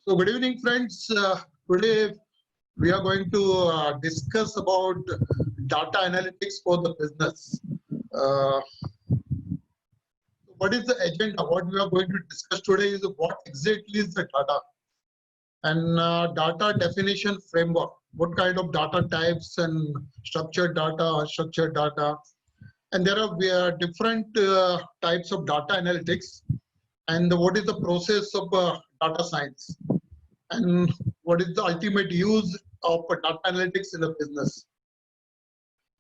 So good evening, friends. Today we are going to discuss about data analytics for the business. Uh, what is the agenda? What we are going to discuss today is what exactly is the data and data definition framework. What kind of data types and structured data, unstructured data, and there are different types of data analytics. And what is the process of data science? And what is the ultimate use of data analytics in the business?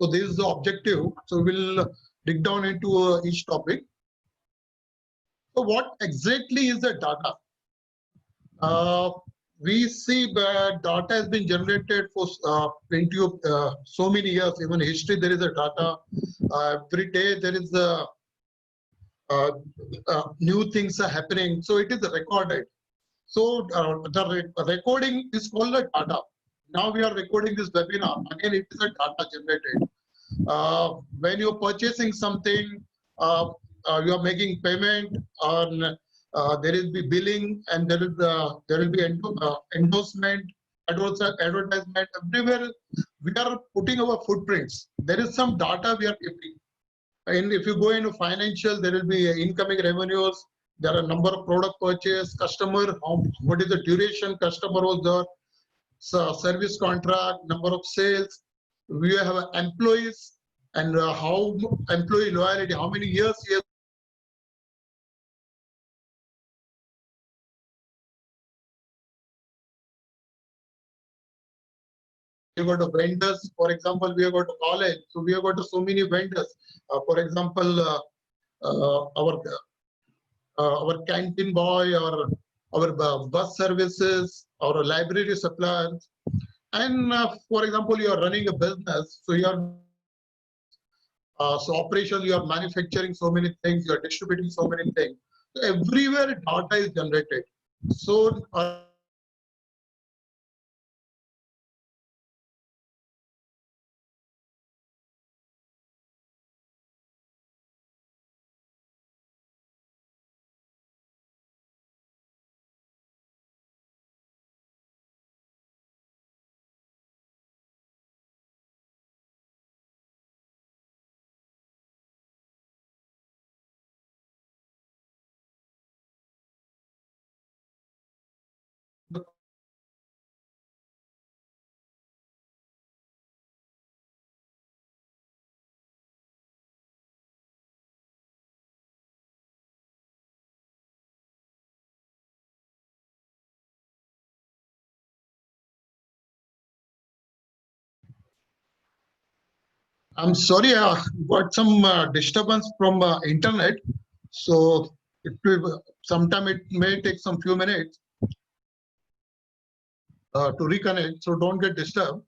So this is the objective. So we'll dig down into each topic. So what exactly is the data? We see that data has been generated for plenty of so many years. Even history, there is a data. Every day there is new things are happening. So it is recorded. So the recording is called a data. Now we are recording this webinar. Again, it is a data generated. When you're purchasing something, you are making payment, on there will be billing, and there will be endorsement, advertisement. Everywhere we are putting our footprints. There is some data we are keeping. And if you go into financial, there will be incoming revenues. There are number of product purchase, customer, what is the duration customer was there, so service contract, number of sales. We have employees and how employee loyalty, how many years he has. We got to vendors, for example, we have got to college, so we have got to so many vendors. For example, our canteen boy, or our bus services, our library suppliers, and for example, you are running a business, so you are so operation, you are manufacturing so many things, you are distributing so many things. So everywhere data is generated. So I'm sorry, I got some disturbance from internet. So it will, sometime it may take some few minutes to reconnect. So don't get disturbed.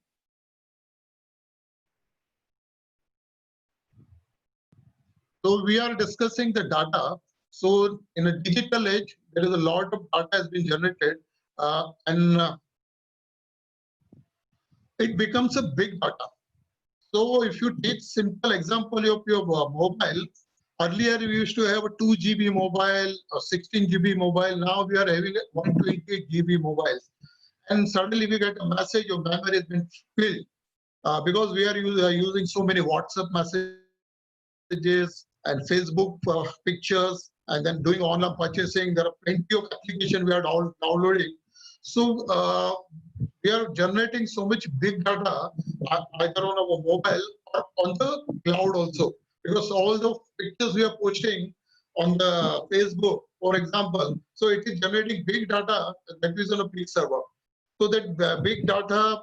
So we are discussing the data. So in a digital age, there is a lot of data has been generated, and it becomes a big data. So if you take simple example of your mobile, earlier we used to have a 2 GB mobile or 16 GB mobile. Now we are having a 128 GB mobiles, and suddenly we get a message your memory has been filled because we are using so many WhatsApp messages and Facebook pictures, and then doing online purchasing. There are plenty of applications we are downloading. So we are generating so much big data either on our mobile or on the cloud also, because all the pictures we are posting on the Facebook, for example, so it is generating big data that is on a big server. So that big data,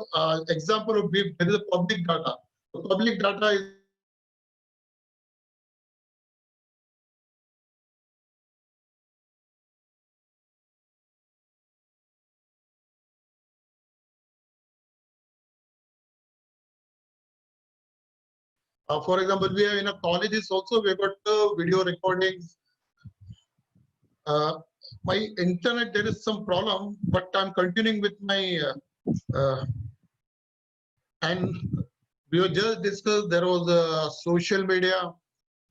example of big, there is a public data. The public data is for example, we have in a colleges also, we have got video recordings. My internet, there is some problem, but I'm continuing with my, and we have just discussed, there was social media,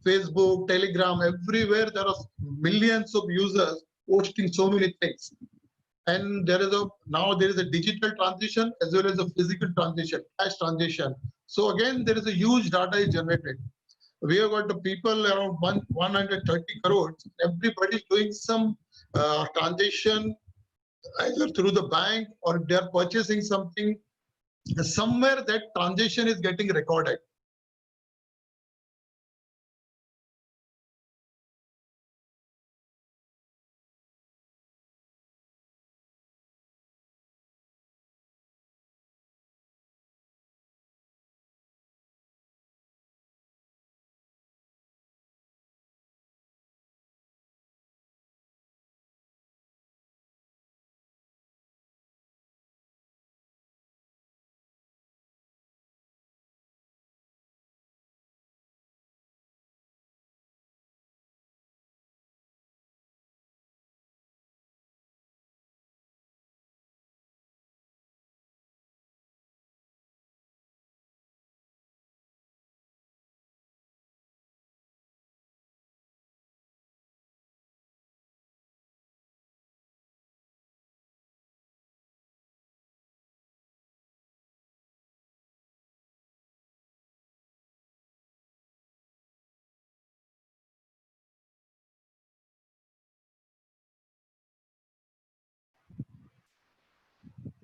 Facebook, Telegram, everywhere there are millions of users posting so many things. And there is a digital transition as well as a physical transition, cash transition. So again, there is a huge data is generated. We have got the people around 130 crores. Everybody is doing some transaction either through the bank or they are purchasing something. Somewhere that transaction is getting recorded.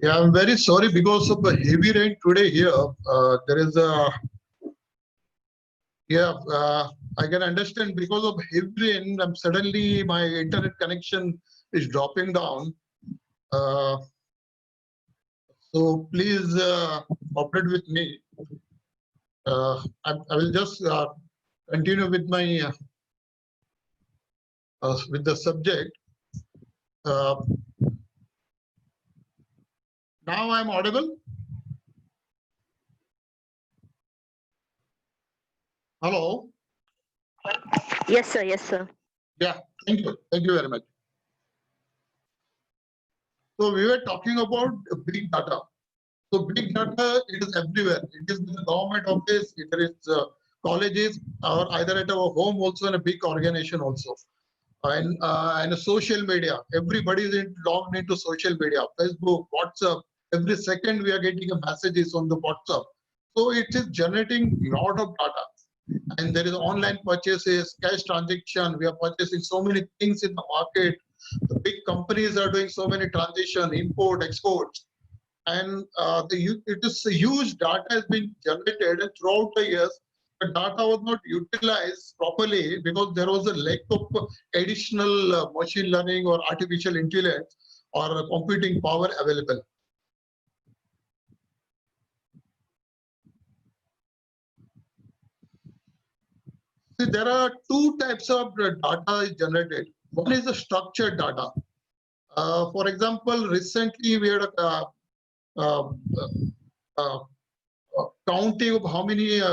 Yeah, I'm very sorry because of the heavy rain today here. There is a Yeah, I can understand because of heavy rain, suddenly my internet connection is dropping down. Uh, so please cooperate with me. I will just continue with my with the subject. Uh, Now I'm audible. Hello. Yes, sir. Yes, sir. Yeah, thank you. Thank you very much. So we were talking about big data. So big data, it is everywhere. It is in the government office, it is colleges, or either at our home also in a big organization also. And social media. Everybody is logged into social media, Facebook, WhatsApp. Every second we are getting a messages on the WhatsApp. So it is generating lot of data. And there is online purchases, cash transaction. We are purchasing so many things in the market. The big companies are doing so many transition, import, exports, and it is a huge data has been generated, and throughout the years the data was not utilized properly because there was a lack of additional machine learning or artificial intelligence or computing power available. See, there are two types of data is generated. One is the structured data. For example, recently we had a uh, uh, counting of how many you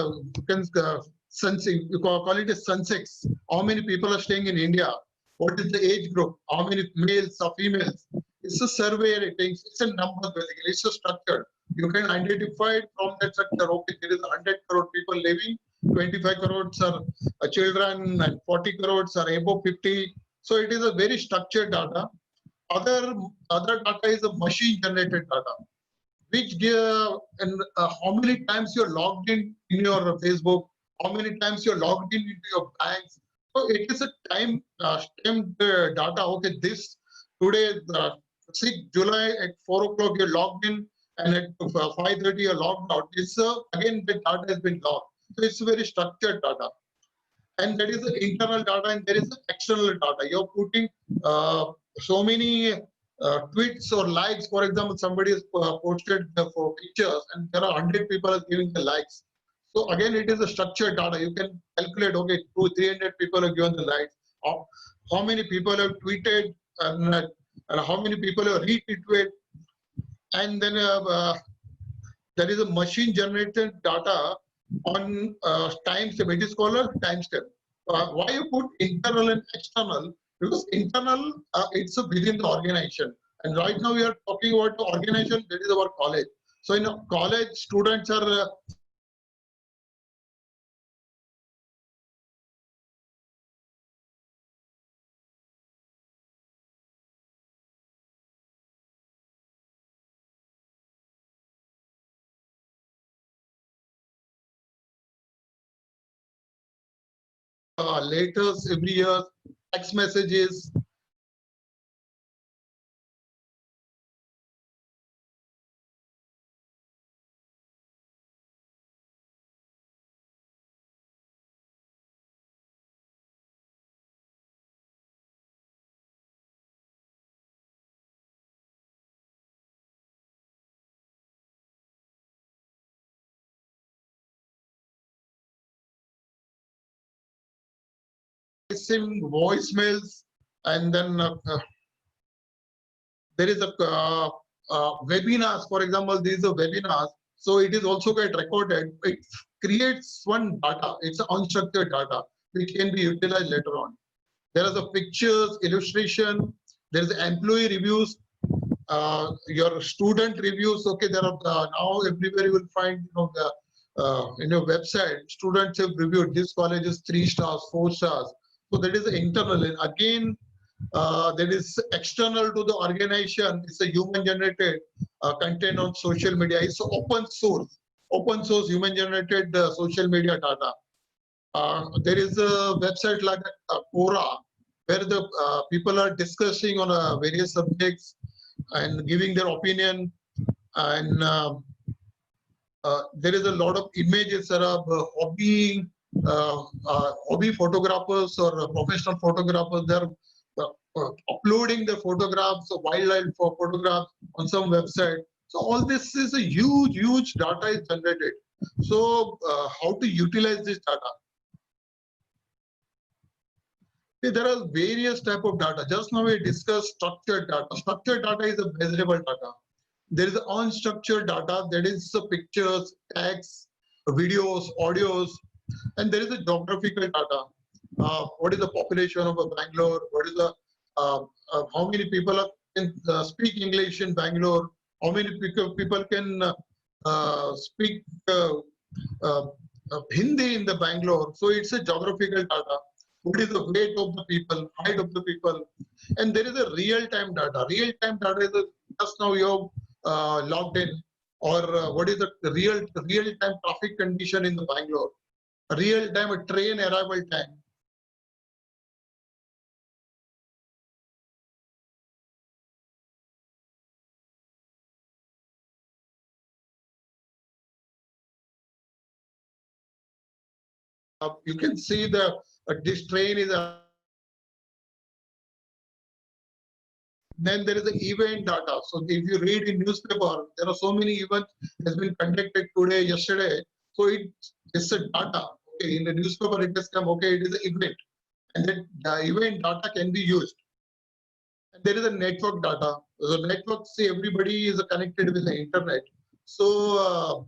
call it a Sensex, how many people are staying in India, what is the age group, how many males or females. It's a survey ratings, it's a number basically, it's a structure. You can identify it from that structure. Okay, there is 100 crore people living, 25 crores are children, and 40 crores are above 50. So it is a very structured data. Other data is a machine generated data which and how many times you're logged in your Facebook, how many times you're logged in into your banks. So it is a time stamped data. Okay, this today, 6 July at 4 o'clock you're logged in, and at 5:30 you're logged out. It's again the data has been logged. So it's very structured data. And there is the internal data and there is the external data. You're putting so many tweets or likes. For example, somebody has posted for pictures and there are 100 people are giving the likes. So again, it is a structured data. You can calculate, okay, 300 people have given the likes. How many people have tweeted and how many people have retweeted. And then there is a machine generated data on timestamp. It is called a timestamp. Why you put internal and external? Because internal, it's within the organization. And right now we are talking about the organization, that is our college. So in a college, students are letters every year, text messages. Voicemails, and then there is a webinars. For example, these are webinars, so it is also get recorded. It creates one data. It's unstructured data which can be utilized later on. There are the pictures, illustration. There is employee reviews, your student reviews. Okay, there are now everywhere you will find, the in your website, students have reviewed this college is 3 stars, 4 stars. So that is the internal. And again, that is external to the organization. It's a human generated content on social media. It's open source human generated social media data. There is a website like Quora, where the people are discussing on various subjects and giving their opinion. And there is a lot of images that are hobby photographers or professional photographers. They're uploading the photographs, wildlife photographs on some website. So all this is a huge data is generated. So how to utilize this data? See, there are various type of data. Just now we discussed structured data. Structured data is a measurable data. There is unstructured data, that is the pictures, text, videos, audios, and there is a geographical data. What is the population of Bangalore? What is the how many people can speak English in Bangalore? How many people can speak Hindi in the Bangalore? So it's a geographical data. What is the weight of the people, height of the people, and there is a real-time data. Real-time data is just now you have logged in, or what is the real-time traffic condition in the Bangalore, real-time train arrival time. You can see the this train is then there is the event data. So if you read in newspaper, there are so many events has been conducted today, yesterday. So it's a data. Okay, in the newspaper it has come. Okay, it is an event, and then the event data can be used. And there is a network data. So network, see, everybody is connected with the internet. So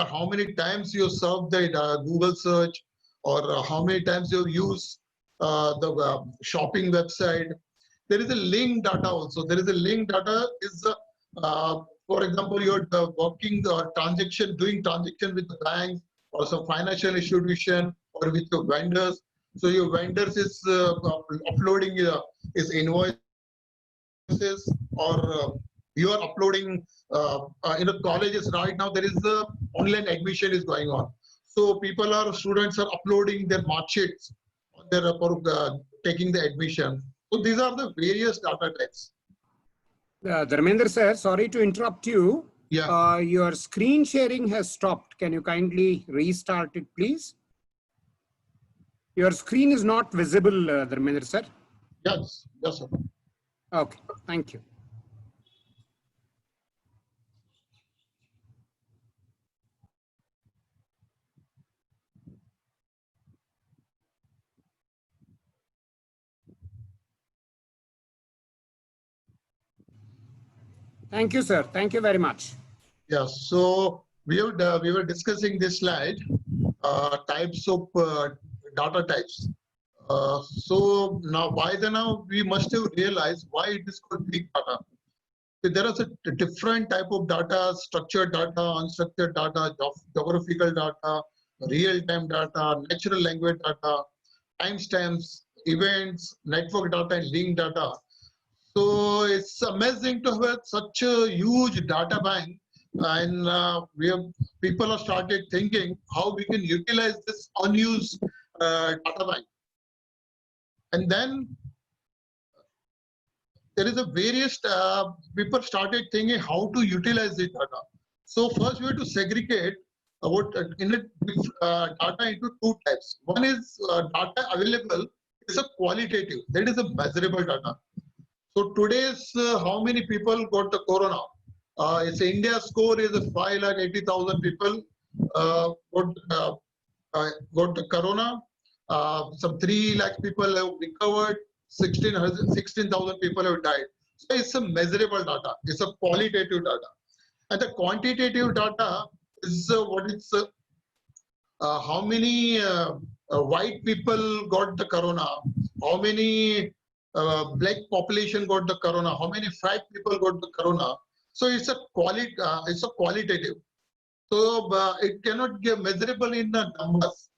how many times you serve the Google search, or how many times you use the shopping website. There is a link data also. There is a link data is, for example, you're working doing transaction with the bank or some financial institution or with your vendors. So your vendors is uploading his invoices, or you are uploading in the colleges right now. There is the online admission is going on. So students are uploading their mark sheets on their taking the admission. So these are the various data types. Dharmender sir, sorry to interrupt you. Yeah. Your screen sharing has stopped. Can you kindly restart it, please? Your screen is not visible, Dharmender sir. Yes, yes, sir. Okay, thank you. Thank you, sir. Thank you very much. Yes. So we were discussing this slide, types of data types. So now we must have realized why it is called big data. So there is a different type of data: structured data, unstructured data, geographical data, real-time data, natural language data, timestamps, events, network data, and link data. So it's amazing to have such a huge data bank, and people have started thinking how we can utilize this unused data bank. And then there is a various people started thinking how to utilize this data. So first we have to segregate about data into two types. One is data available is a qualitative, that is a measurable data. So today's how many people got the corona? It's India score is 5,80,000 people got the corona. Some 3 lakh people have recovered. 16,000 people have died. So it's a measurable data. It's a qualitative data. And the quantitative data is what it's how many white people got the corona, how many black population got the corona, how many fat people got the corona. So it's a qualitative. So it cannot be measurable in the numbers.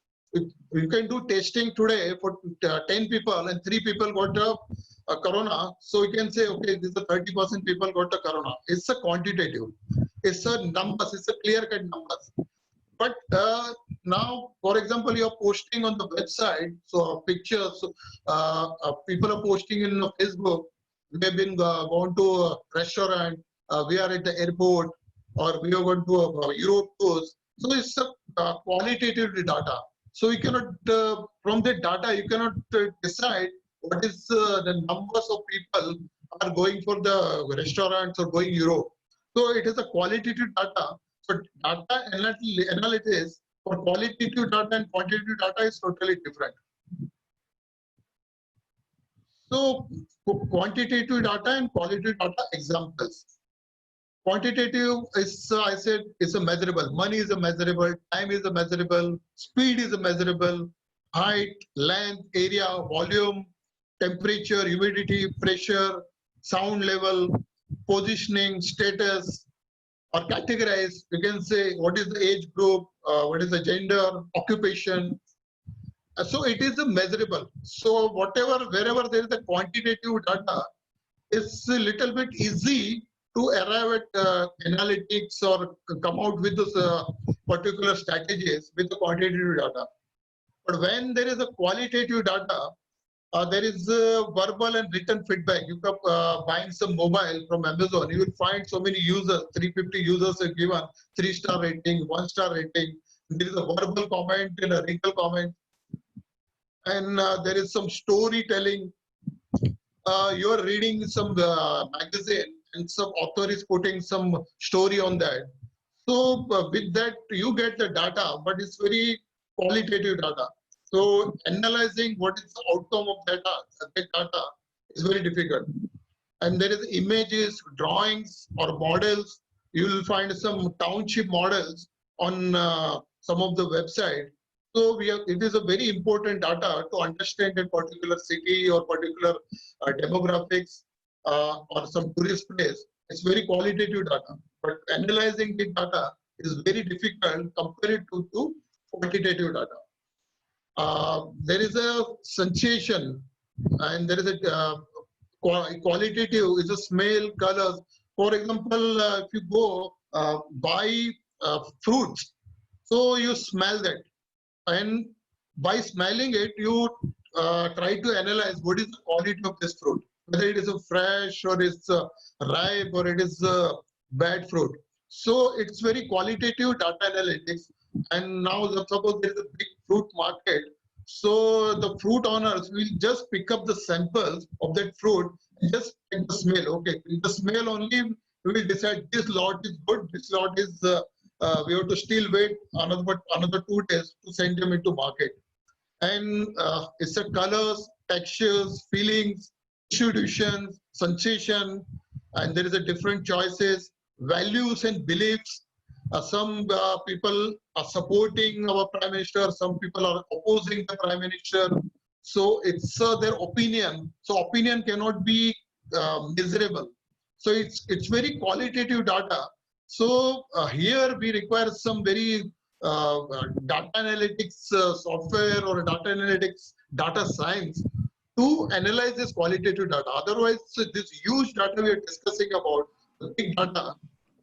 You can do testing today for 10 people and 3 people got a corona. So you can say, okay, this is 30% people got the corona. It's a quantitative. It's a numbers. It's a clear-cut numbers. But now, for example, you're posting on the website, so pictures, people are posting in Facebook, they've been gone to a restaurant, we are at the airport, or we are going to a Europe tours. So it's a qualitative data. So you cannot, from the data, you cannot decide what is the numbers of people are going for the restaurants or going Europe. So it is a qualitative data. So data analysis for qualitative data and quantitative data is totally different. So quantitative data and qualitative data examples. Quantitative is, I said, is a measurable. Money is a measurable, time is a measurable, speed is a measurable, height, length, area, volume, temperature, humidity, pressure, sound level, positioning, status, or categorize. You can say what is the age group, what is the gender, occupation. So it is a measurable. So whatever, wherever there is a quantitative data, it's a little bit easy to arrive at analytics or come out with those particular strategies with the quantitative data. But when there is a qualitative data, there is verbal and written feedback. You come buying some mobile from Amazon, you will find so many users, 350 users are given 3-star rating, 1-star rating. There is a verbal comment and a written comment. And there is some storytelling. You are reading some magazine and some author is putting some story on that. So with that, you get the data, but it's very qualitative data. So analyzing what is the outcome of that data is very difficult. And there is images, drawings, or models. You will find some township models on some of the website. So it is a very important data to understand a particular city or particular demographics or some tourist place. It's very qualitative data. But analyzing the data is very difficult compared to quantitative data. There is a sensation and there is a qualitative is a smell, colors. For example, if you go buy fruits, so you smell that, and by smelling it, you try to analyze what is the quality of this fruit, whether it is a fresh or it's ripe or it is bad fruit. So it's very qualitative data analytics. And now suppose there is a big fruit market, so the fruit owners will just pick up the samples of that fruit and just take the smell. Okay, the smell only we will decide this lot is good, this lot is we have to still wait another 2 days to send them into market. And it's the colors, textures, feelings, institutions, sensation, and there is a different choices, values and beliefs. Some people are supporting our Prime Minister, some people are opposing the Prime Minister. So it's their opinion. So opinion cannot be miserable. So it's very qualitative data. So here we require some very data analytics software or data analytics, data science to analyze this qualitative data. Otherwise, this huge data we are discussing about, the big data,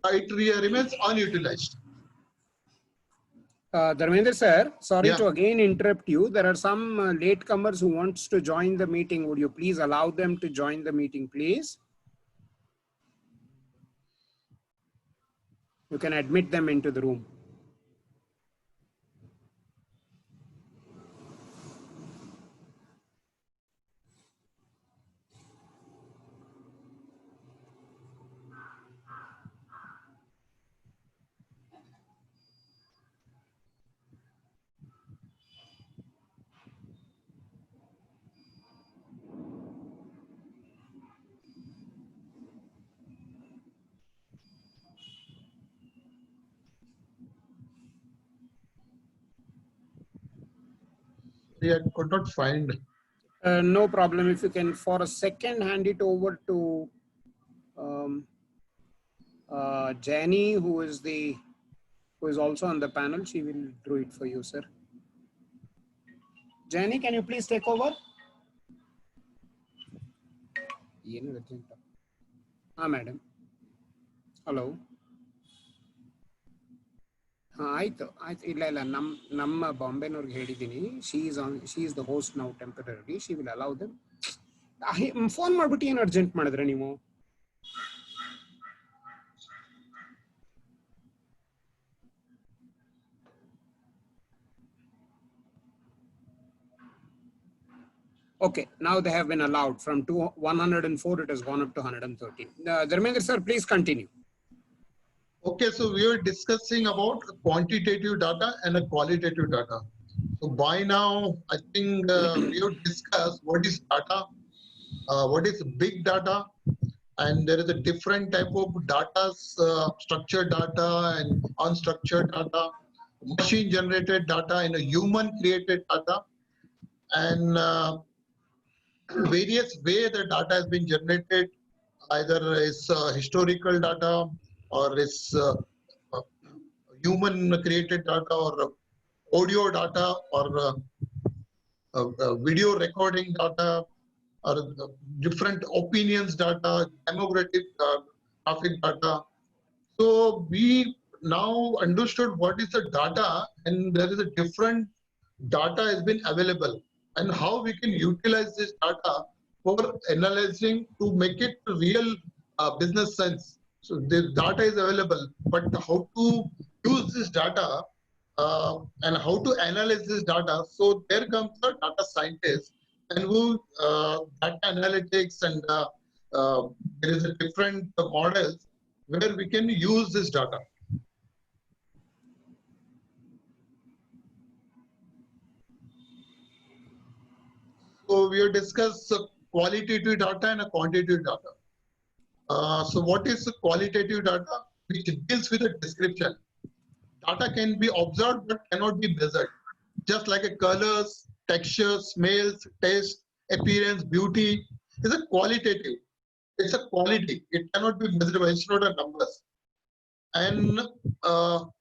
it remains unutilized. Dharmender sir, sorry Yeah. to again interrupt you. There are some latecomers who wants to join the meeting. Would you please allow them to join the meeting, please? You can admit them into the room. Yeah, I could not find. No problem. If you can, for a second, hand it over to Jenny, who is also on the panel. She will do it for you, sir. Jenny, can you please take over? Madam. Hello. ಆಯ್ತು ಆಯ್ತು ಇಲ್ಲ ಇಲ್ಲ ನಮ್ಮ ಬಾಂಬೆನವ್ರಿಗೆ ಹೇಳಿದ್ದೀನಿ she is the host ನಾವು temporary she will allow them phone ಮಾಡ್ಬಿಟ್ಟು ಏನು urgent ಮಾಡಿದ್ರೆ ನೀವು Okay, now they have been allowed from 104, it has gone up to 113. Dharmender sir, please continue. Okay, so we are discussing about quantitative data and a qualitative data. So by now, I think we have discussed what is data, what is big data, and there is a different type of data, structured data and unstructured data, machine generated data and a human created data, and various way the data has been generated, either is historical data or is human created data or audio data or video recording data or different opinions data, demographic graphic data. So we now understood what is the data, and there is a different data has been available and how we can utilize this data for analyzing to make it real business sense. So the data is available, but how to use this data and how to analyze this data. So there comes the data scientist and who data analytics and there is a different models where we can use this data. So we have discussed qualitative data and a quantitative data. So what is qualitative data? Which deals with a description. Data can be observed but cannot be measured. Just like a colors, textures, smells, taste, appearance, beauty is a qualitative. It's a quality. It cannot be measurable. It's not a numbers. And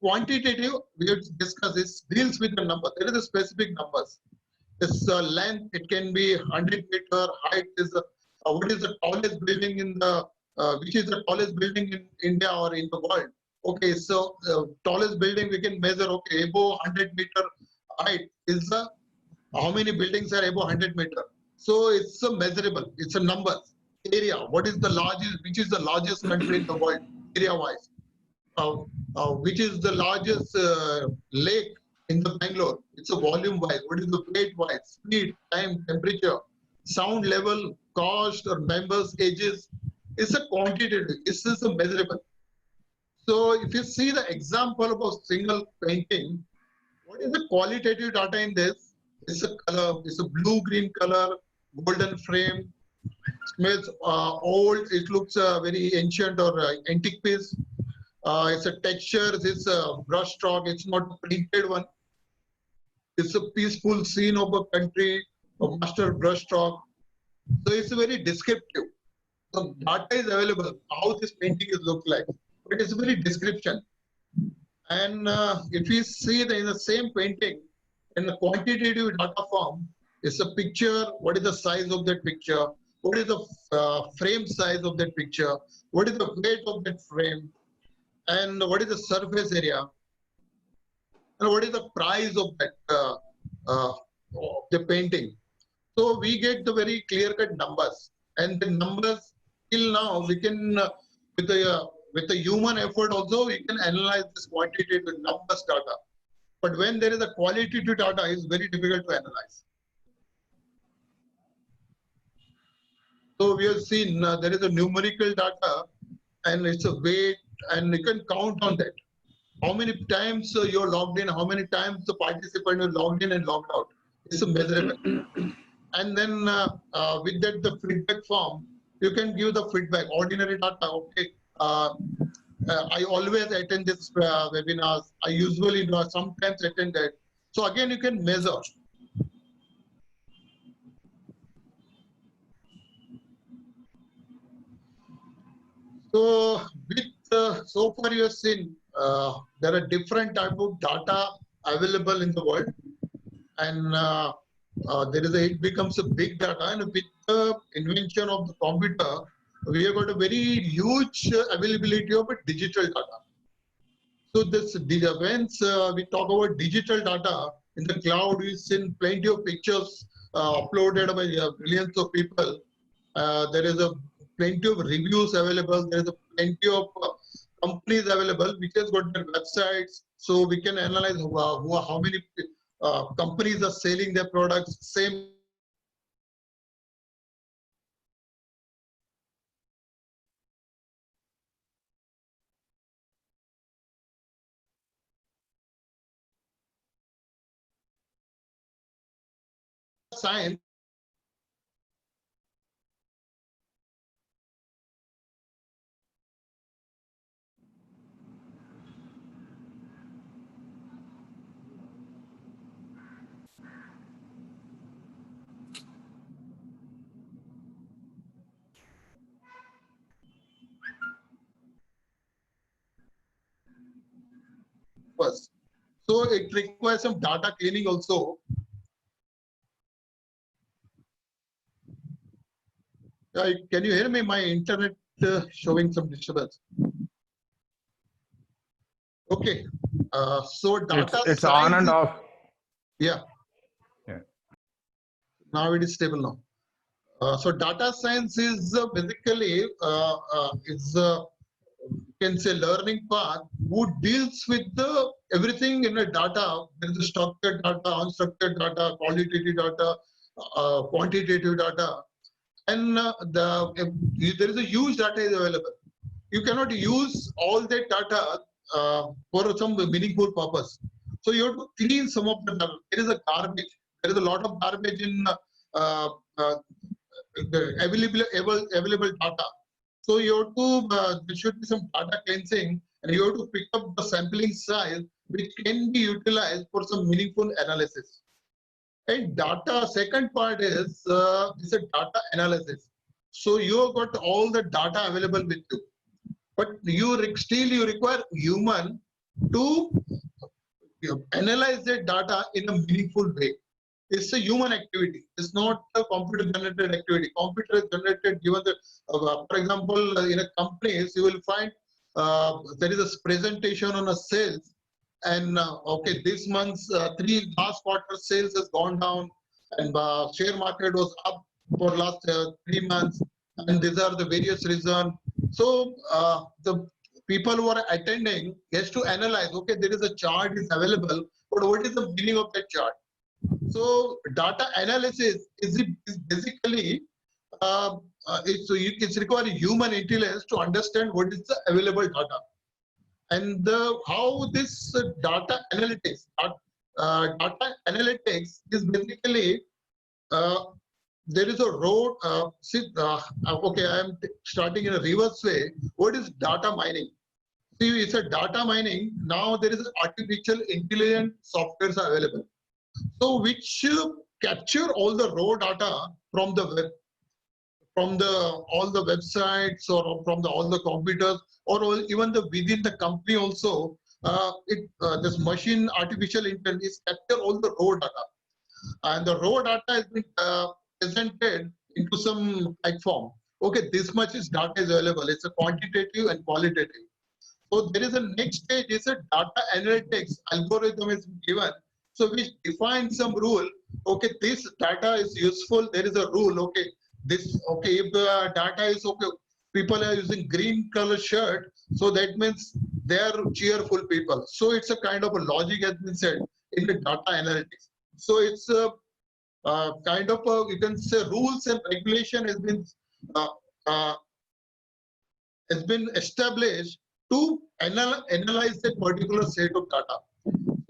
quantitative, we have discussed this deals with the number. There is a specific numbers. This length, it can be 100 meter. Height is what is the tallest building in the which is the tallest building in India or in the world. Okay, so tallest building we can measure. Okay, above 100 meter height is the how many buildings are above 100 meter. So it's a measurable. It's a number. Area. What is the largest? Which is the largest country in the world area wise? Which is the largest lake in the Bangalore? It's a volume wise. What is the weight wise? Speed, time, temperature, sound level, cost or members' ages. It's a quantitative. This is a measurable. So if you see the example of a single painting, what is the qualitative data in this? It's a color. It's a blue-green color, golden frame. Smells old. It looks very ancient or antique piece. It's a texture, it's a brush stroke, it's not a printed one. It's a peaceful scene of a country, a master brush stroke. So it's very descriptive. So data is available, how this painting is look like, but it's very description. And if we see that in the same painting, in the quantitative data form, it's a picture, what is the size of that picture, what is the frame size of that picture, what is the weight of that frame, and what is the surface area, and what is the price of that of the painting. So we get the very clear-cut numbers, and the numbers till now we can with the human effort also we can analyze this quantitative numbers data. But when there is a qualitative data, it's very difficult to analyze. So we have seen there is a numerical data, and it's a weight, and you can count on that. How many times you're logged in, how many times the participant is logged in and logged out. It's a measurable. And then with that, the feedback form, you can give the feedback, ordinary data. Okay, I always attend this webinars. I usually sometimes attend that. So again, you can measure. So with so far you have seen there are different type of data available in the world, and it becomes a big data, and with the invention of the computer, we have got a very huge availability of a digital data. So this events we talk about digital data in the cloud. We've seen plenty of pictures uploaded by millions of people. There is a plenty of reviews available. There is a plenty of companies available which has got their websites, so we can analyze how many companies are selling their products. Same science. First. So it requires some data cleaning also. Can you hear me? My internet showing some disturbance. Okay. So data It's on and off. Yeah. Yeah. Now it is stable now. So data science is basically you can say learning path who deals with the everything in the data. There is a structured data, unstructured data, qualitative data, quantitative data, and there is a huge data is available. You cannot use all that data for some meaningful purpose. So you have to clean some of the data. There is a garbage. There is a lot of garbage in the available data. So you have to there should be some data cleansing, and you have to pick up the sampling size which can be utilized for some meaningful analysis. And data, second part is a data analysis. So you have got all the data available with you, but still you require human to analyze the data in a meaningful way. It's a human activity. It's not a computer generated activity. Computer generated, given the, for example, in a companies, you will find there is a presentation on a sales, and okay, this month's last quarter sales has gone down, and share market was up for last 3 months, and these are the various reasons. So the people who are attending has to analyze. Okay, there is a chart is available, but what is the meaning of that chart? So data analysis is basically it's required human intelligence to understand what is the available data, and how this data analytics is basically there is a road. Okay, I am starting in a reverse way. What is data mining? See, it's a data mining. Now there is artificial intelligence softwares are available. So which capture all the raw data from the web, from all the websites, or from all the computers, or even within the company also. This machine artificial intelligence capture all the raw data, and the raw data has been presented into some platform. Okay, this much is data is available. It's a quantitative and qualitative. So there is a next stage is a data analytics algorithm is given. So which defines some rule. Okay, this data is useful. There is a rule. Okay, this okay if the data is okay, people are using green color shirt, so that means they are cheerful people. So it's a kind of a logic has been said in the data analytics. So it's a kind of a, you can say rules and regulation uh, uh, has been established to analyze a particular set of data.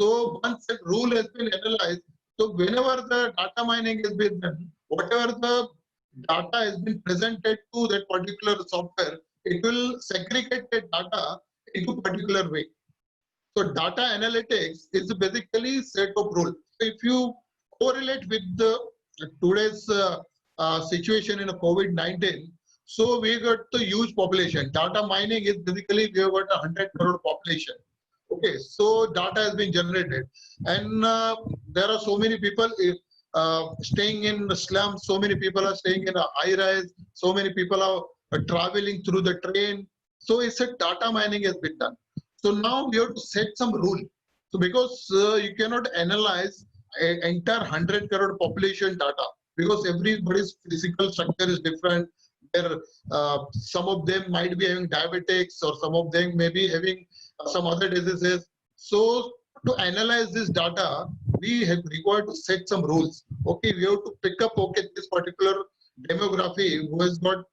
So once that rule has been analyzed, so whenever the data mining has been done, whatever the data has been presented to that particular software, it will segregate the data into a particular way. So data analytics is basically set of rules. So if you correlate with the today's situation in a COVID-19, so we got the huge population. Data mining is basically we have got 100 crore population. Okay, so data has been generated, and there are so many people staying in the slums. So many people are staying in a high rise. So many people are traveling through the train. So it's a data mining has been done. So now we have to set some rule. So because you cannot analyze an entire 100 crore population data because everybody's physical structure is different. There, some of them might be having diabetics, or some of them may be having some other diseases. So to analyze this data, we have required to set some rules. Okay, we have to pick up okay this particular demography who has got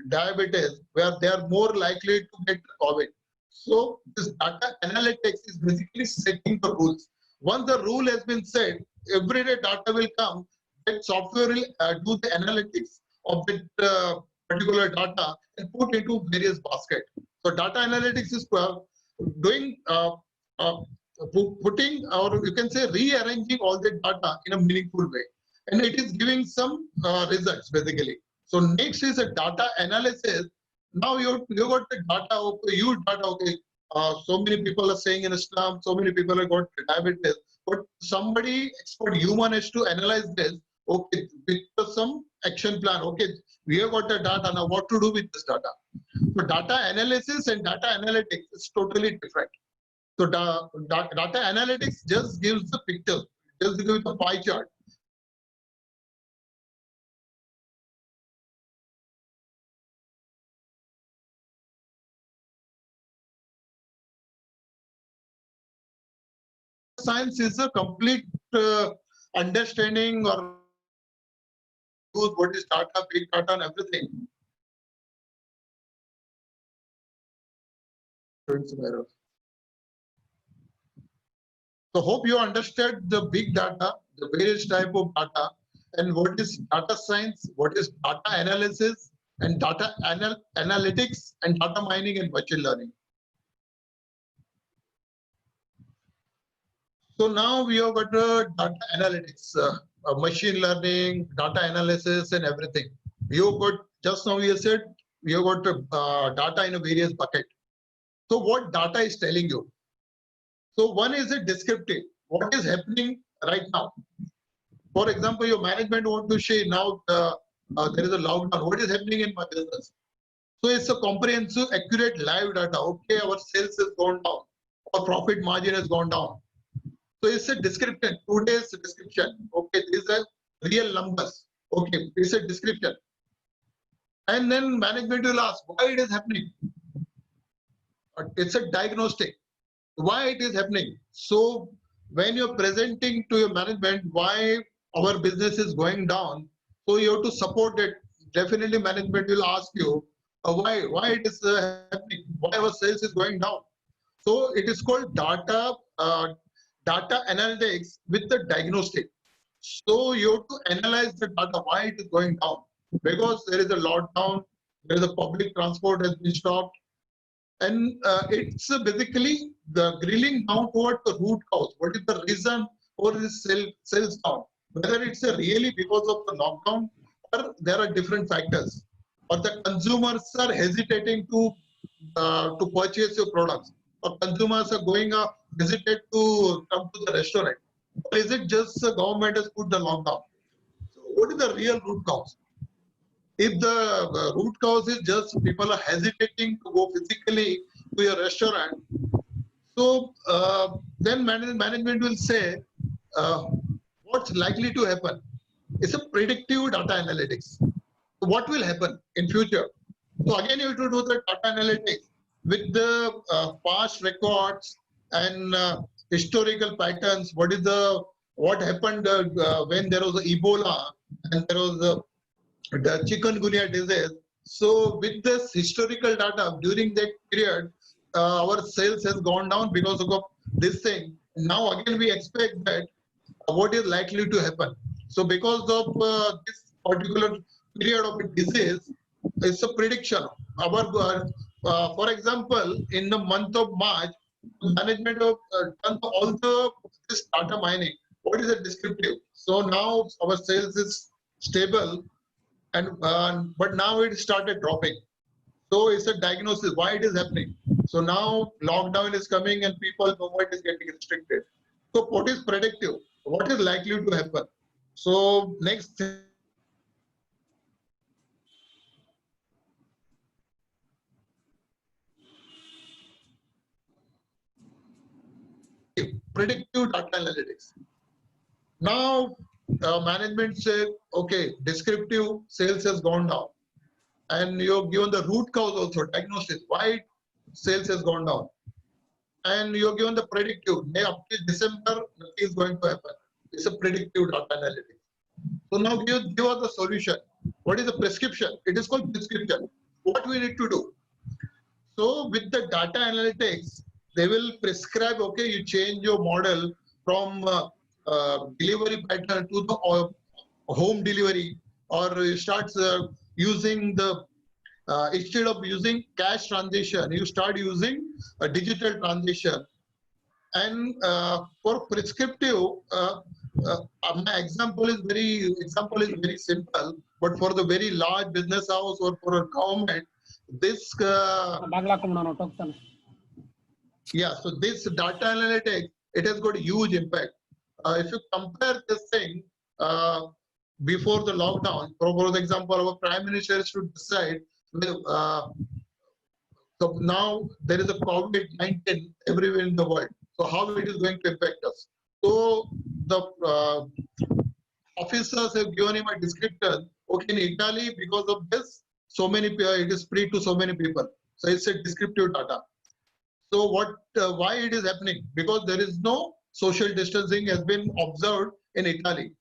diabetes, where they are more likely to get COVID. So this data analytics is basically setting the rules. Once the rule has been set, everyday data will come. That software will do the analytics of that particular data and put into various baskets. So data analytics is doing putting, or you can say rearranging all the data in a meaningful way, and it is giving some results basically. So next is a data analysis. Now you got the data, okay, huge data, okay. So many people are saying in Islam, so many people have got diabetes, but somebody expert human has to analyze this. Okay, with some action plan. Okay, we have got the data now. What to do with this data? So data analysis and data analytics is totally different. So data analytics just gives the picture, just gives the pie chart. Science is a complete understanding or what is data, big data, and everything. So hope you understood the big data, the various type of data, and what is data science, what is data analysis, and data analytics, and data mining and machine learning. So now we have got data analytics, machine learning, data analysis, and everything. We have got, just now we have said, we have got data in a various bucket. So what data is telling you? So one is a descriptive. What is happening right now? For example, your management want to say now there is a lockdown. What is happening in my business? So it's a comprehensive, accurate, live data. Okay, our sales has gone down, our profit margin has gone down. So it's a description, today's description. Okay, these are real numbers. Okay, it's a description. And then management will ask why it is happening. It's a diagnostic. Why it is happening. So when you're presenting to your management why our business is going down, so you have to support it. Definitely management will ask you why it is happening, why our sales is going down. So it is called data analytics with the diagnostic. So you have to analyze the data, why it is going down. Because there is a lockdown, there is a public transport has been stopped. And it's basically the drilling down toward the root cause. What is the reason for this sales down? Whether it's really because of the lockdown or there are different factors, or the consumers are hesitating to purchase your products, or consumers are going hesitate to come to the restaurant, or is it just the government has put the lockdown? So what is the real root cause? If the root cause is just people are hesitating to go physically to your restaurant. So then management will say, what's likely to happen? It's a predictive data analytics. What will happen in future? So again, you have to do the data analytics with the past records and historical patterns. What happened when there was Ebola and there was the chikungunya disease. So with this historical data during that period, our sales has gone down because of this thing. Now again, we expect that what is likely to happen. So because of this particular period of a disease, it's a prediction. For example, in the month of March, management of done all this data mining. What is the descriptive? So now our sales is stable, and but now it started dropping. So it's a diagnosis why it is happening. So now lockdown is coming and people know what is getting restricted. So what is predictive? What is likely to happen? So next thing, predictive data analytics. Now management said, okay, descriptive sales has gone down, and you're given the root cause also, diagnosis, why sales has gone down. And you're given the predictive, up to December, nothing is going to happen. It's a predictive data analytics. So now give us the solution. What is the prescription? It is called prescription. What we need to do? So with the data analytics, they will prescribe, okay, you change your model from delivery pattern to the home delivery, or you start using the instead of using cash transaction, you start using a digital transaction. And for prescriptive, my example is very simple, but for the very large business house or for a government, this yeah, so this data analytics, it has got a huge impact. If you compare this thing before the lockdown, for example, our prime minister should decide. So now there is a COVID-19 everywhere in the world. So how it is going to impact us? So the officers have given him a description. Okay, in Italy, because of this, so many it is free to so many people. So it's a descriptive data. So why it is happening? Because there is no social distancing has been observed in Italy.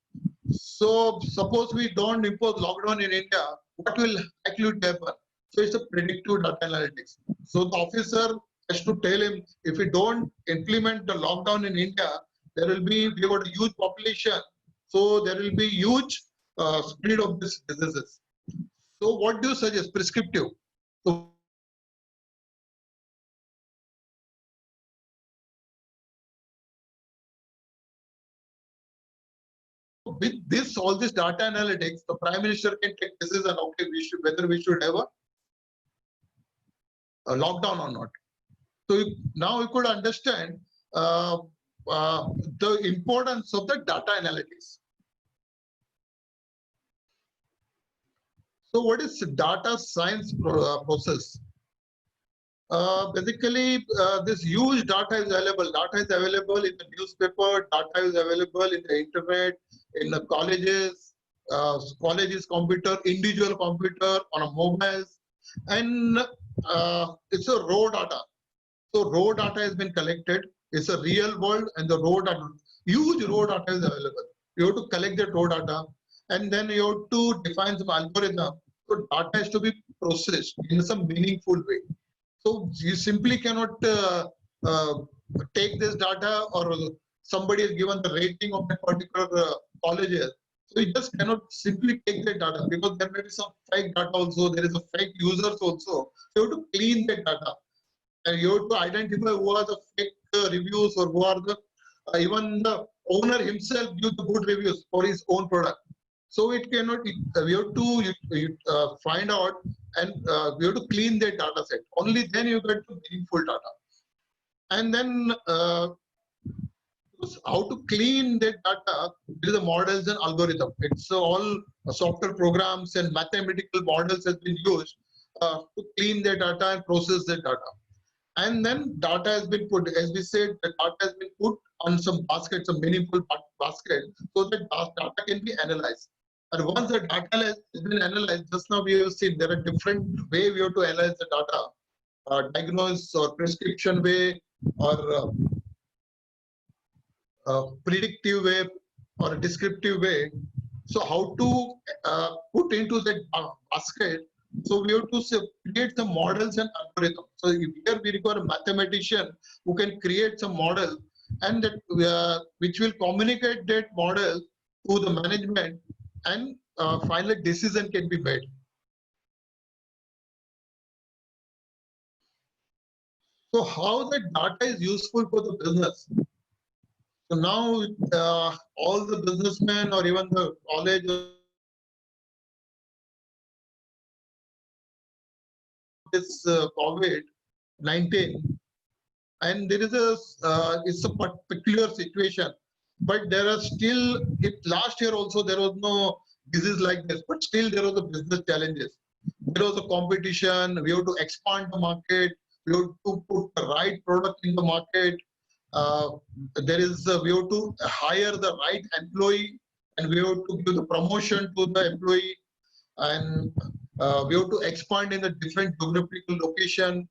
So suppose we don't impose lockdown in India, what will actually happen? So it's a predictive data analytics. So the officer has to tell him, if we don't implement the lockdown in India, we got a huge population. So there will be huge spread of these diseases. So what do you suggest? Prescriptive. So with this, all this data analytics, the prime minister can take decision, okay, whether we should have a lockdown or not. So now you could understand the importance of the data analytics. So what is data science process? Basically, this huge data is available. Data is available in the newspaper. Data is available in the internet, in the colleges, computer, individual computer, on a mobiles, and it's a raw data. So raw data has been collected. It's a real world, and the raw data, huge raw data is available. You have to collect the raw data, and then you have to define some algorithm. So data has to be processed in some meaningful way. So you simply cannot take this data, or somebody has given the rating of a particular colleges. So you just cannot simply take the data, because there may be some fake data also. There is a fake users also. You have to clean the data, and you have to identify who are the fake reviews, or who are the even the owner himself gives the good reviews for his own product. So it cannot. We have to find out, and we have to clean the data set. Only then you get the meaningful data. And then how to clean that data? There is a models and algorithm. It's all software programs and mathematical models has been used to clean the data and process the data. And then data has been put, as we said, the data has been put on some basket, some meaningful basket, so that data can be analyzed. And once the data has been analyzed, just now we have seen there are different way we have to analyze the data, diagnose or prescription way, or predictive way, or a descriptive way. So how to put into that basket? So we have to create some models and algorithms. So here we require a mathematician who can create some model, and that which will communicate that model to the management, and finally decision can be made. So how the data is useful for the business? So now all the businessmen or even the college this COVID-19, and there is a it's a peculiar situation, but there are still, last year also there was no disease like this, but still there was a business challenges. There was a competition. We have to expand the market. We have to put the right product in the market. There is we have to hire the right employee, and we have to give the promotion to the employee, and we have to expand in a different geographical location.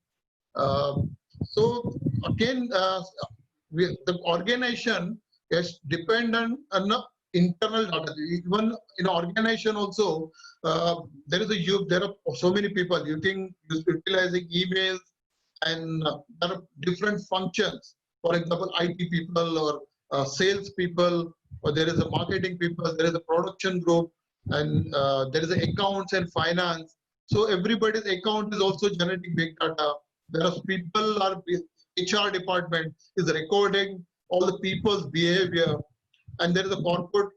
So again, the organization is dependent on the internal data. Even in organization also, there are so many people utilizing emails, and there are different functions. For example, IT people, or sales people, or there is a marketing people, there is a production group, and there is accounts and finance. So everybody's account is also generating big data. There are people, are HR department is recording all the people's behavior, and there is a corporate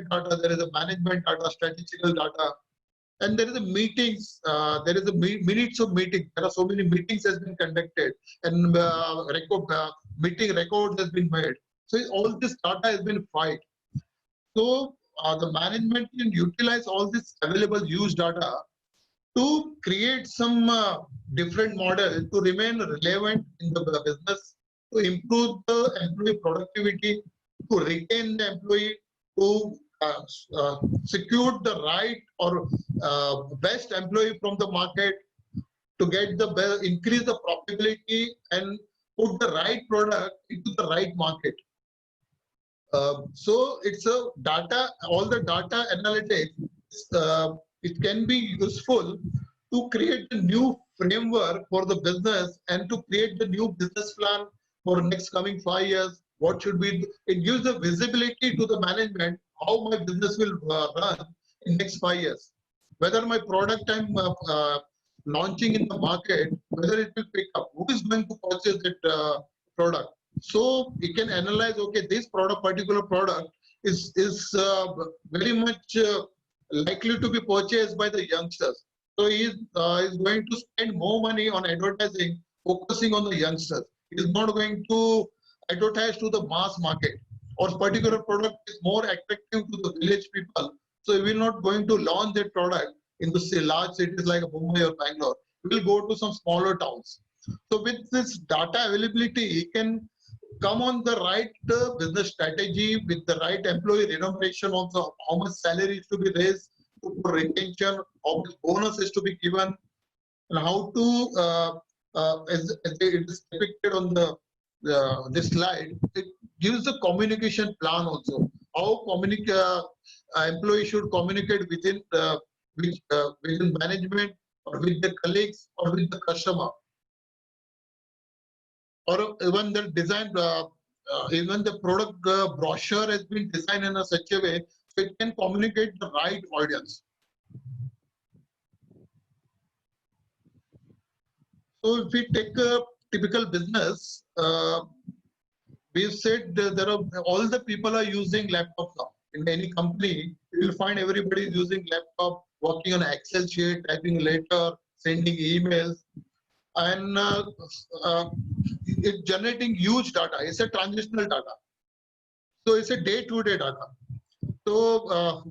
data, there is a management data, statistical data, and there is a meetings, there is a minutes of meeting. There are so many meetings has been conducted, and meeting records has been made. So all this data has been filed. So the management can utilize all this available used data to create some different model to remain relevant in the business, to improve the employee productivity, to retain the employee, to secure the right or best employee from the market, to get the increase the profitability, and put the right product into the right market. So it's a data, all the data analytics, it can be useful to create a new framework for the business, and to create the new business plan for next coming 5 years. What should be, it gives the visibility to the management how my business will run in next 5 years. Whether my product I'm launching in the market, whether it will pick up, who is going to purchase that product. So we can analyze, okay, this particular product is very much likely to be purchased by the youngsters. So he is going to spend more money on advertising, focusing on the youngsters. He is not going to advertise to the mass market, or particular product is more attractive to the village people. So we will not going to launch that product in the large cities like Mumbai or Bangalore. We will go to some smaller towns. So with this data availability, he can come on the right business strategy, with the right employee remuneration also, how much salary is to be raised for retention, how much bonus is to be given, and how to, as it is depicted on the this slide, it gives the communication plan also. How employee should communicate within within management, or with the colleagues, or with the customer. Or even the design, even the product brochure has been designed in such a way so it can communicate the right audience. So if we take a typical business, we've said there are all the people are using laptop now. In any company, you will find everybody is using laptop, working on Excel sheet, typing a letter, sending emails, and it's generating huge data. It's a transitional data. So it's a day-to-day data. So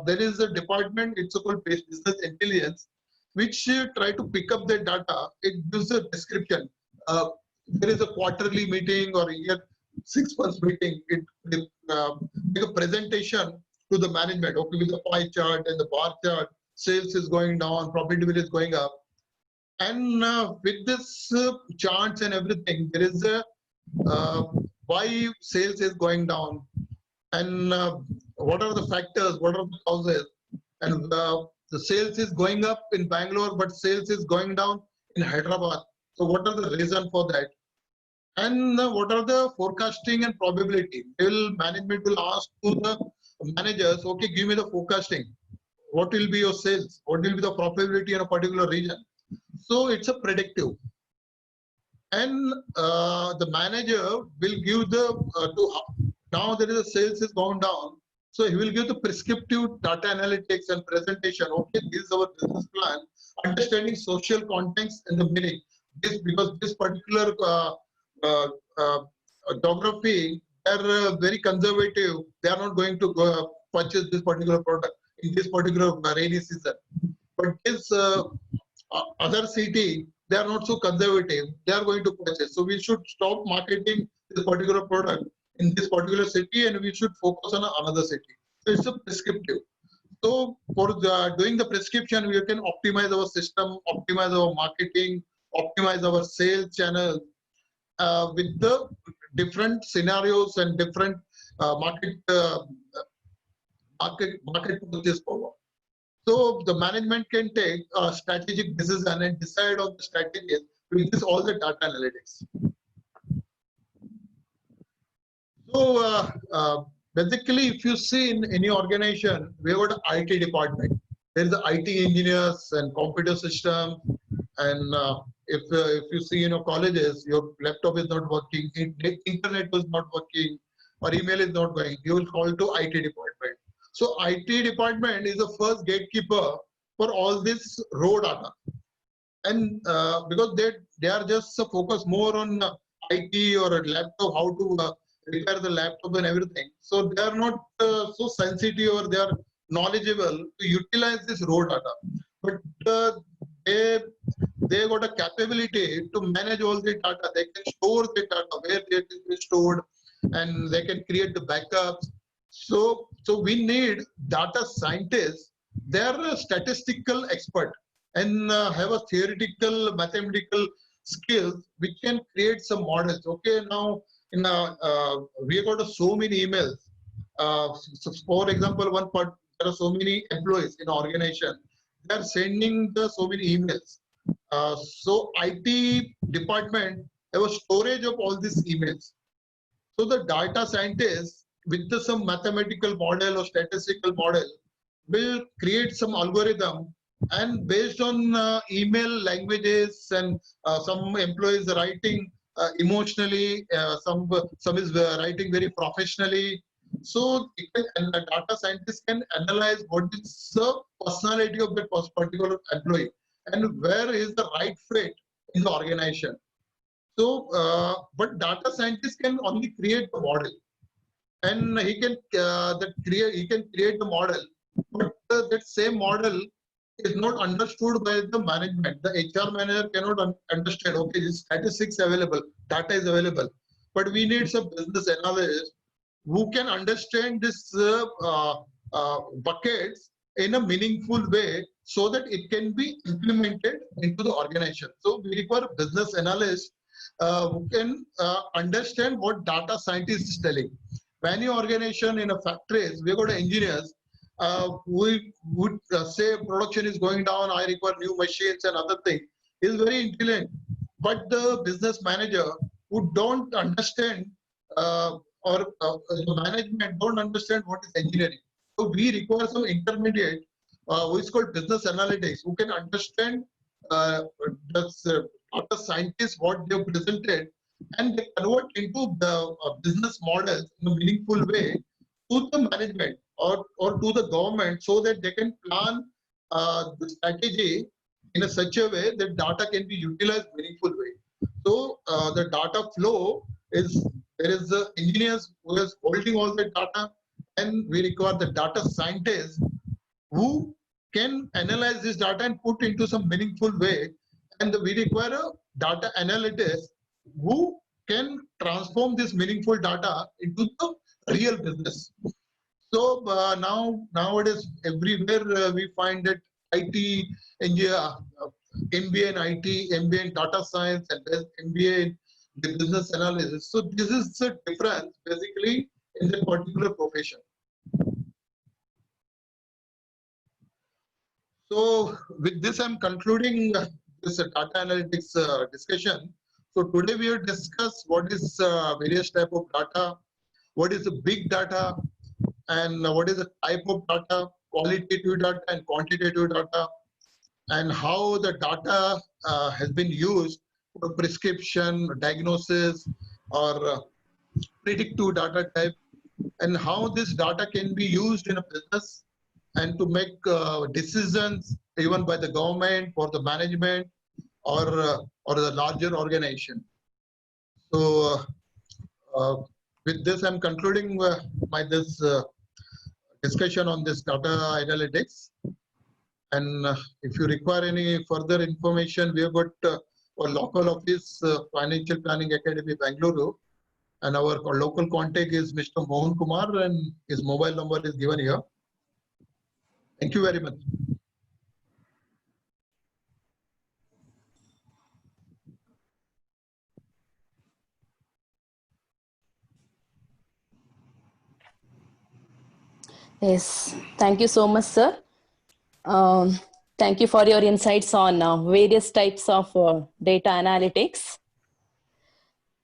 there is a department, it's called business intelligence, which try to pick up the data. It gives a description. there is a quarterly meeting or a year 6 months meeting, it make a presentation to the management. Okay, with the pie chart and the bar chart, sales is going down, profitability is going up. And with this charts and everything, there is a why sales is going down, and what are the factors, what are the causes, and the sales is going up in Bangalore, but sales is going down in Hyderabad. So what are the reason for that? And what are the forecasting and probability? Management will ask to the managers, okay, give me the forecasting. What will be your sales? What will be the probability in a particular region? So it's a predictive. And the manager will give the, now there is a sales is gone down. So he will give the prescriptive data analytics and presentation. Okay, this is our business plan, understanding social context and the meaning. This, because this particular geography, they are very conservative. They are not going to go purchase this particular product in this particular rainy season. But this other city, they are not so conservative. They are going to purchase. So we should stop marketing this particular product in this particular city, and we should focus on another city. So it's a prescriptive. So for doing the prescription, we can optimize our system, optimize our marketing, optimize our sales channel with the different scenarios and different market purchase power. So the management can take a strategic decision and decide on the strategies with this all the data analytics. So basically, if you see in any organization, we have got an IT department. There is the IT engineers and computer system, and if you see in your colleges, your laptop is not working, internet is not working, or email is not going, you will call to IT department. So IT department is the first gatekeeper for all this raw data, and because they are just focused more on IT or a laptop, how to repair the laptop and everything. So they are not so sensitive, or they are knowledgeable to utilize this raw data. But they got a capability to manage all the data. They can store the data where it is stored, and they can create the backups. So we need data scientists. They are a statistical expert and have a theoretical mathematical skills which can create some models. Okay, now in we got so many emails. So for example, there are so many employees in an organization. They are sending so many emails. So IT department have a storage of all these emails. So the data scientists with some mathematical model or statistical model will create some algorithm, and based on email languages, and some employees are writing emotionally, some is writing very professionally. So and the data scientist can analyze what is the personality of that particular employee and where is the right fit in the organization. So, but data scientist can only create the model, and he can create the model, but that same model is not understood by the management. The HR manager cannot understand. Okay, this statistics available, data is available, but we need some business analyst who can understand this buckets in a meaningful way, so that it can be implemented into the organization. So we require business analysts who can understand what data scientist is telling. Many organization in a factories, we got engineers. We would say production is going down, I require new machines and other things. Is very intelligent, but the business manager who don't understand or the management don't understand what is engineering. So we require some intermediate, who is called business analytics, who can understand the data scientists what they have presented, and they convert into the business models in a meaningful way to the management or to the government, so that they can plan the strategy in a such a way that data can be utilized meaningful way. So the data flow is, there is the engineers who is holding all the data, and we require the data scientists who can analyze this data and put into some meaningful way, and we require a data analyst who can transform this meaningful data into the real business. So nowadays, everywhere we find that IT engineer, MBA in IT, MBA in data science, and MBA in the business analysis. So this is the difference basically in the particular profession. So with this, I'm concluding this data analytics discussion. So today we have discussed what is various type of data, what is the big data, and what is the type of data, qualitative data and quantitative data, and how the data has been used for prescription, diagnosis, or predictive data type, and how this data can be used in a business and to make decisions even by the government or the management or the larger organization. So with this, I'm concluding my this discussion on this data analytics. And if you require any further information, we have got our local office, Financial Planning Academy, Bangalore, and our local contact is Mr. Mohan Kumar, and his mobile number is given here. Thank you very much. Yes, thank you so much, sir. Thank you for your insights on various types of data analytics.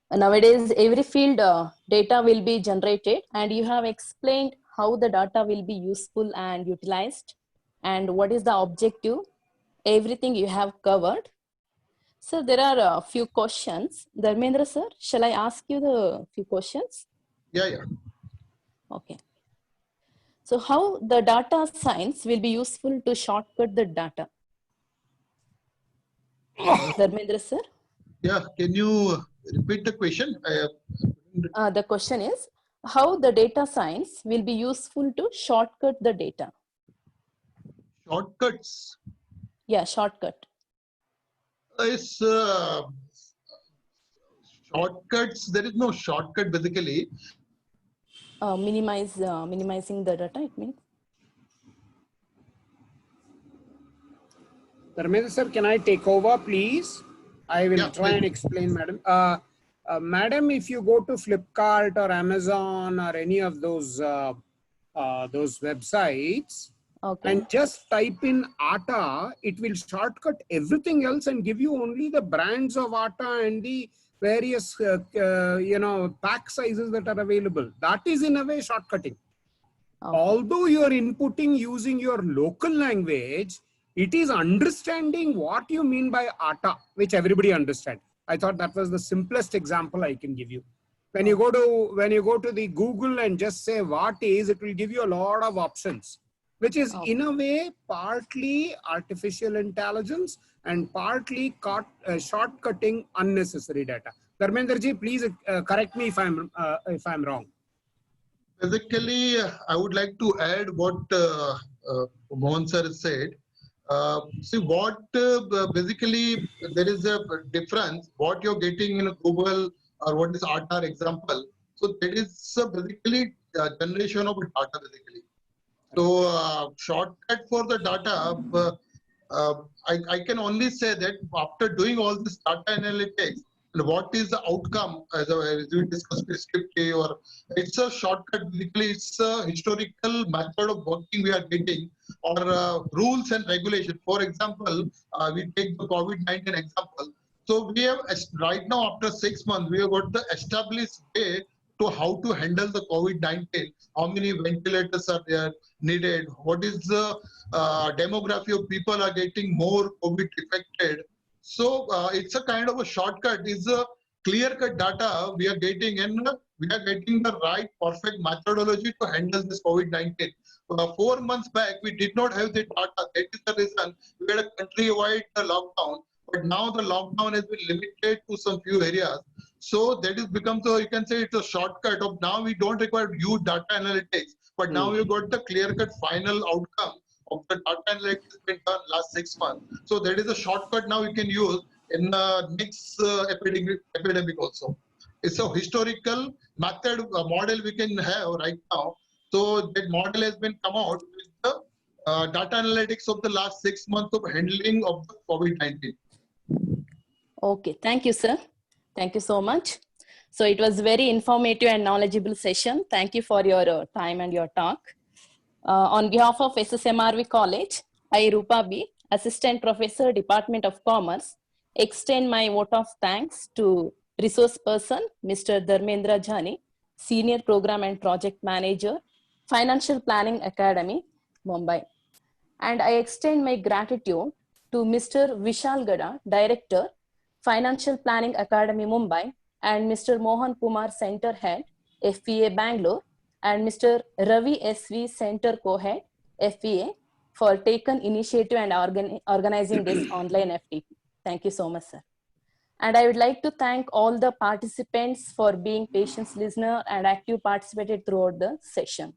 Nowadays, every field data will be generated, and you have explained how the data will be useful and utilized, and what is the objective. Everything you have covered. So there are a few questions. Dharmendra sir, shall I ask you the few questions? Yeah. Okay. So how the data science will be useful to shortcut the data? Dharmendra sir? Yeah, can you repeat the question? The question is, how the data science will be useful to shortcut the data? Shortcuts. Yeah, shortcut. Is shortcuts. There is no shortcut basically. Minimizing the data, it means. Dharmendra sir, can I take over, please? I will try and explain, madam. Madam, if you go to Flipkart or Amazon or any of those websites, Okay. and just type in Atta, it will shortcut everything else and give you only the brands of Atta and the various pack sizes that are available. That is in a way shortcutting. Okay. Although you are inputting using your local language, it is understanding what you mean by Atta, which everybody understands. I thought that was the simplest example I can give you. When you go to the Google and just say what is, it will give you a lot of options, which is in a way partly artificial intelligence and partly shortcutting unnecessary data. Dharmendra ji, please correct me if I'm wrong. Basically, I would like to add what Mohan sir said. See what basically there is a difference what you're getting in a Google or what is Atta example. So there is basically generation of data basically. So shortcut for the data, I can only say that after doing all this data analytics, and what is the outcome as we discussed prescriptive, or it's a shortcut basically, it's a historical method of working we are getting, or rules and regulation. For example, we take the COVID-19 example. So we have right now after 6 months we have got the established way to how to handle the COVID-19, how many ventilators are there needed, what is the demography of people are getting more COVID affected. So it's a kind of a shortcut, it's a clear-cut data we are getting, and we are getting the right perfect methodology to handle this COVID-19. 4 months back, we did not have the data. That is the reason we had a country-wide lockdown. But now the lockdown has been limited to some few areas. So that is become, so you can say it's a shortcut of now we don't require huge data analytics, but now we've got the clear-cut final outcome of the data analytics been done last 6 months. So that is a shortcut now you can use in next epidemic also. It's a historical method model we can have right now. So that model has been come out with the data analytics of the last 6 months of handling of the COVID-19. Okay, thank you, sir. Thank you so much. So it was very informative and knowledgeable session. Thank you for your time and your talk. On behalf of SSMRV College, I, Rupa B, Assistant Professor, Department of Commerce, extend my vote of thanks to resource person, Mr. Dharmendra Jani, Senior Program and Project Manager, Financial Planning Academy, Mumbai. And I extend my gratitude to Mr. Vishal Gada, Director, Financial Planning Academy, Mumbai, and Mr. Mohan Kumar, Center Head, FPA Bangalore, and Mr. Ravi SV, Center Co-Head, FPA, for taken initiative and organizing this online FTP. Thank you so much, sir. And I would like to thank all the participants for being patient listener and active participated throughout the session.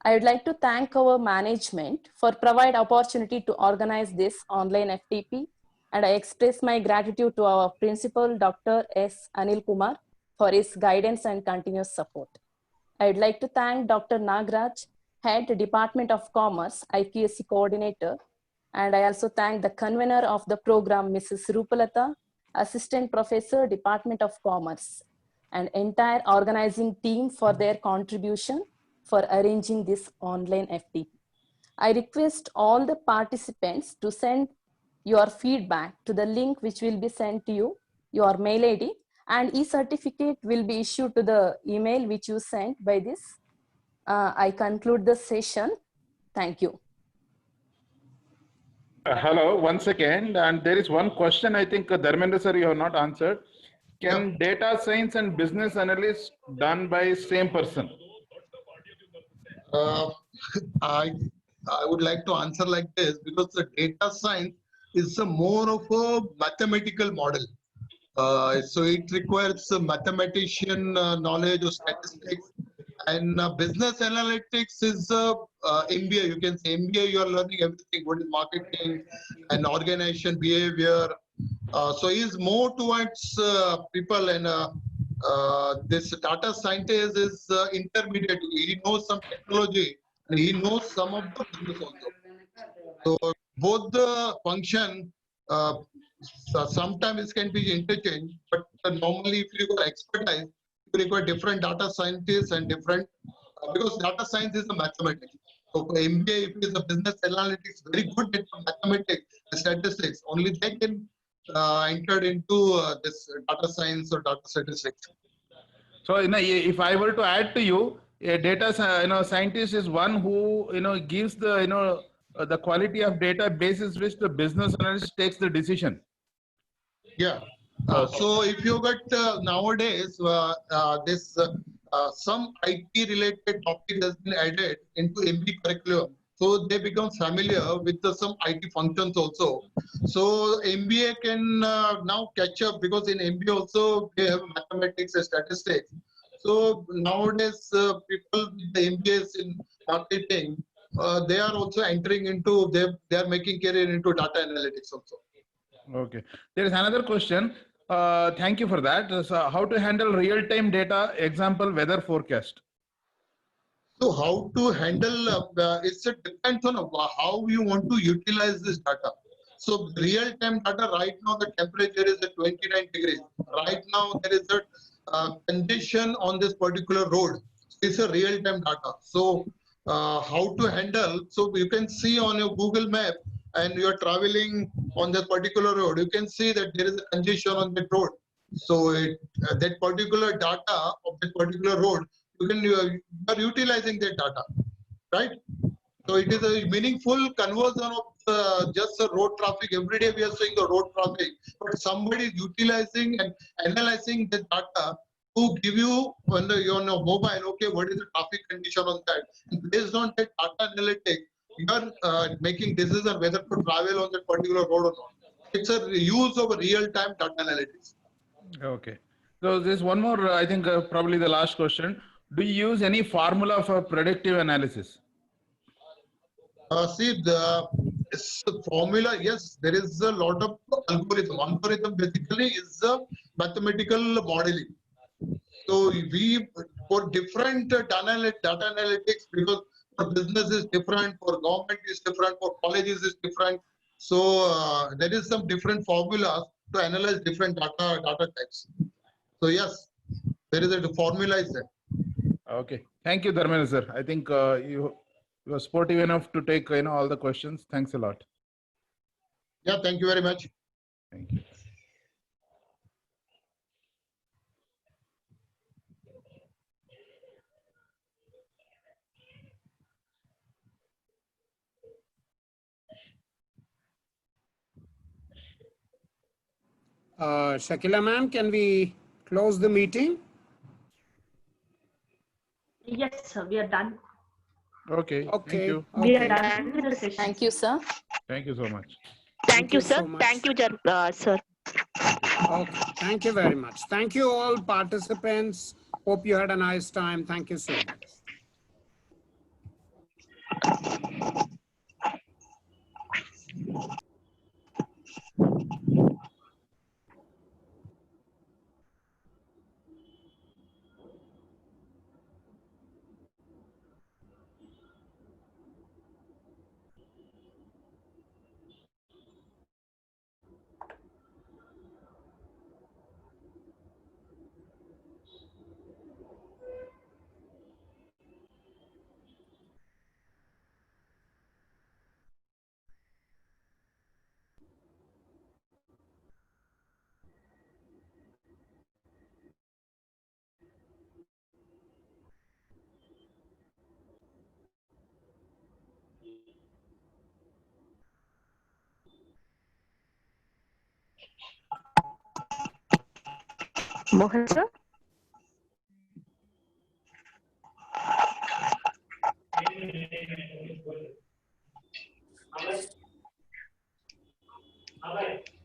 I would like to thank our management for provide opportunity to organize this online FTP. And I express my gratitude to our principal, Dr. S. Anil Kumar, for his guidance and continuous support. I would like to thank Dr. Nagraj, Head, Department of Commerce, IPSC Coordinator. And I also thank the convener of the program, Mrs. Rupalata, Assistant Professor, Department of Commerce, and entire organizing team for their contribution for arranging this online FTP. I request all the participants to send your feedback to the link which will be sent to you, your mail ID, and e-certificate will be issued to the email which you sent by this. I conclude the session. Thank you. Hello, once again, and there is one question I think Dharmendra sir you have not answered. Can data science and business analyst done by same person? I would like to answer like this because the data science is a more of a mathematical model. So it requires a mathematician knowledge of statistics, and business analytics is MBA. You can say MBA. You are learning everything. What is marketing and organization behavior. So is more towards people, and this data scientist is intermediate. He knows some technology and he knows some of the business also. So both the function sometimes it can be interchanged, but normally if you require expertise, you require different data scientists and different because data science is a mathematics. So for MBA, if it is a business analytics, very good at mathematics and statistics, only they can enter into this data science or data statistics. So if I were to add to you, a data scientist is one who gives the the quality of data basis which the business analyst takes the decision. Yeah. So if you got nowadays this some IT related topic has been added into MBA curriculum, so they become familiar with some IT functions also. So MBA can now catch up because in MBA also they have mathematics and statistics. So nowadays people with the MBAs in marketing, they are also entering into they are making career into data analytics also. Okay. There is another question. Thank you for that. So how to handle real-time data, example, weather forecast? So how to handle, it depends on how you want to utilize this data. So real-time data, right now the temperature is at 29 degrees. Right now there is a condition on this particular road. It's a real-time data. So how to handle, so you can see on your Google map and you are traveling on that particular road, you can see that there is a congestion on that road. So that particular data of that particular road, you are utilizing that data, right? So it is a meaningful conversion of just the road traffic. Every day we are seeing the road traffic, but somebody is utilizing and analyzing the data to give you on your mobile, okay, what is the traffic condition on that? And based on that data analytics, you are making decision whether to travel on that particular road or not. It's a use of real-time data analytics. Okay. So there's one more, I think probably the last question. Do you use any formula for predictive analysis? See, the formula, yes, there is a lot of algorithm. Algorithm basically is a mathematical modeling. So we, for different data analytics, because for business is different, for government is different, for colleges is different. So there is some different formulas to analyze different data types. So yes, there is a formula is there. Okay. Thank you, Dharmendra sir. I think you were sportive enough to take all the questions. Thanks a lot. Yeah, thank you very much. Thank you. Shakila ma'am, can we close the meeting? Yes, sir. We are done. Okay. Thank Okay. you. We are Okay. done with the session. Thank you, sir. Thank you so much. Thank you, sir. so much. Thank you, sir. Okay. Thank you very much. Thank you all participants. Hope you had a nice time. Thank you so much. Mohan, sir. All right.